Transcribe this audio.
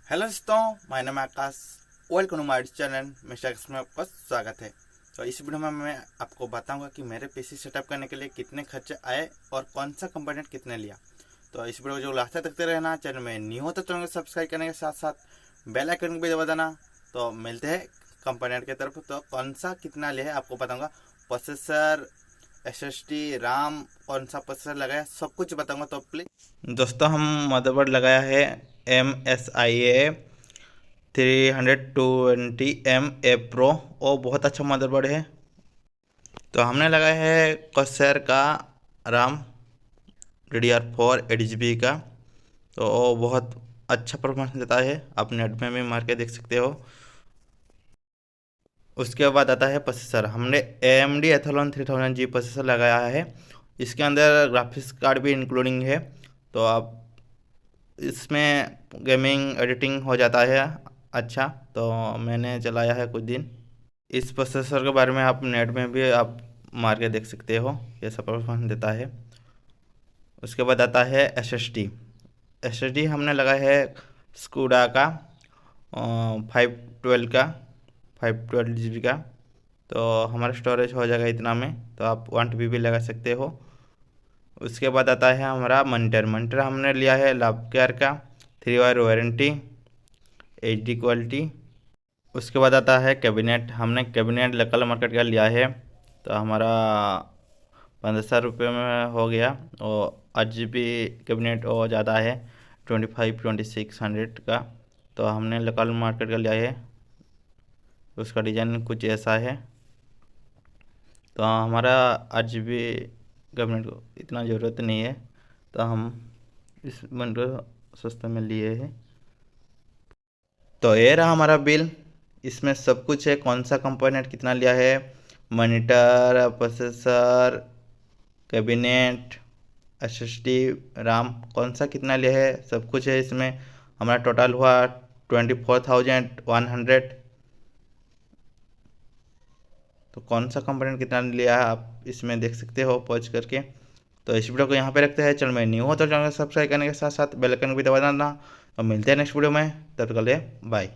Hello दोस्तों, my नाम है Akash. Welcome to my channel mister Akash में आपका स्वागत है। तो इस वीडियो में मैं आपको बताऊंगा कि मेरे पीसी सेटअप करने के लिए कितने खर्चे आए और कौन सा कंपोनेंट कितने लिया। तो इस वीडियो को जो लास्ट तक देखते रहना। चैनल में न्यू हो तो चैनल को सब्सक्राइब करने के साथ साथ बेल आइकन को भी दबा देना। तो मिलते हैं कंपोनेंट की तरफ। तो कौन सा कितना लिया है आपको बताऊँगा। प्रोसेसर, SSD, RAM, कौन सा प्रोसेसर लगाया, सब कुछ बताऊंगा। तो प्लीज दोस्तों, हम मदरबोर्ड लगाया है MSIA 320M A Pro। वो बहुत अच्छा मदरबोर्ड है। तो हमने लगाया है Corsair का RAM DDR4 8 GB का। तो वो बहुत अच्छा परफॉर्मेंस देता है, आप नेट में भी मार के देख सकते हो। उसके बाद आता है प्रोसेसर। हमने AMD Athlon 3000G प्रोसेसर लगाया है। इसके अंदर ग्राफिक्स कार्ड भी इंक्लूडिंग है। तो आप इसमें गेमिंग एडिटिंग हो जाता है अच्छा। तो मैंने चलाया है कुछ दिन। इस प्रोसेसर के बारे में आप नेट में भी आप मार के देख सकते हो, कैसा परफॉर्मेंस देता है। उसके बाद आता है SSD हमने लगाया है स्कूडा का 512 GB का। तो हमारा स्टोरेज हो जाएगा इतना में, तो आप 1 TB भी लगा सकते हो। उसके बाद आता है हमारा मॉनिटर हमने लिया है लैबकेयर का 3 ईयर वारंटी, HD क्वालिटी। उसके बाद आता है कैबिनेट। हमने कैबिनेट लोकल मार्केट का लिया है। तो हमारा 1500 रुपये में हो गया। और 8 GB कैबिनेट और ज़्यादा है, 25-2600 का। तो हमने लोकल मार्केट का लिया है। उसका डिज़ाइन कुछ ऐसा है। तो हमारा 8 GB कैबिनेट को इतना ज़रूरत नहीं है, तो हम इस मॉनिटर सस्ते में लिए हैं। तो ये रहा हमारा बिल। इसमें सब कुछ है, कौन सा कंपोनेंट कितना लिया है, monitor, processor, cabinet, SSD, RAM कौन सा कितना लिया है, सब कुछ है इसमें। हमारा टोटल हुआ 24,100। तो कौन सा कंपोनेंट कितना लिया है आप इसमें देख सकते हो पॉज करके। तो इस वीडियो को यहाँ पे रखते हैं। चैनल में न्यू हो तो चैनल को सब्सक्राइब करने के साथ साथ बेल आइकन भी दबा देना। और मिलते हैं नेक्स्ट वीडियो में, तब तक के लिए बाय।